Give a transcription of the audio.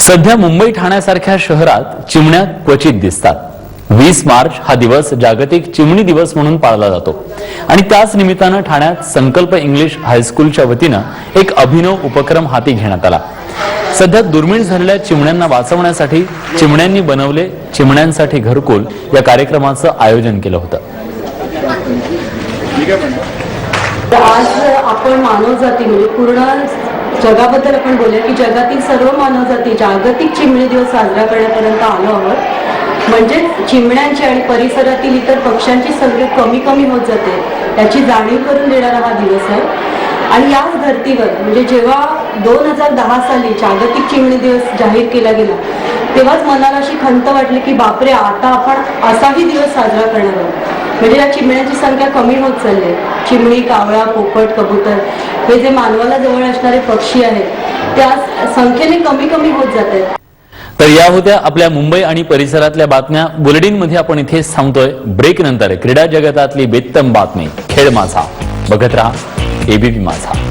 सध्या मुंबई ठाण्यासारख्या शहरात चिमण्या क्वचित दिसतात। 20 मार्च हा दिवस जागतिक चिमणी दिवस म्हणून पाळला जातो आणि त्याच निमित्तानं ठाण्यात संकल्प इंग्लिश हायस्कूलच्या वतीनं एक अभिनव उपक्रम हाती घेण्यात आला। सध्या दुर्मिळ झालेल्या चिमण्यांना वाचवण्यासाठी चिमण्यांनी बनवले चिमण्यांसाठी घरकुल या कार्यक्रमाचं आयोजन केलं होतं। आज आपण मानवजाती म्हणजे पूर्ण जगाबद्दल आपण बोलूया की जगातील सर्व मानवजाती जागतिक चिमणी दिवस साजरा करण्यापर्यंत आलो आहोत। म्हणजे चिमण्यांची आणि परिसरातील इतर पक्ष्यांची संख्या कमी होत जाते याची जाणीव करून देणारा हा दिवस आहे। आणि याच धर्तीवर म्हणजे जेव्हा 2010 साली जागतिक चिमणी दिवस जाहीर केला गेला तेव्हाच मनाला अशी खंत वाटली की बापरे, आता आपण असाही दिवस साजरा करणार आहोत। म्हणजे या चिमण्यांची संख्या कमी होत चालली आहे। चिमणी, कावळा, पोपट, कबूतर हे जे मानवाला जवळ असणारे पक्षी आहेत त्या संख्येने कमी होत जात आहेत। तर या होत्या आपल्या मुंबई आणि परिसरातल्या बातम्या। बुलेटिन मध्ये आपण इथेच थांबतोय। ब्रेक नंतर क्रीडा जगतातली बेत्तम बातमी खेळ माझा बघत रहा एबीपी माझा।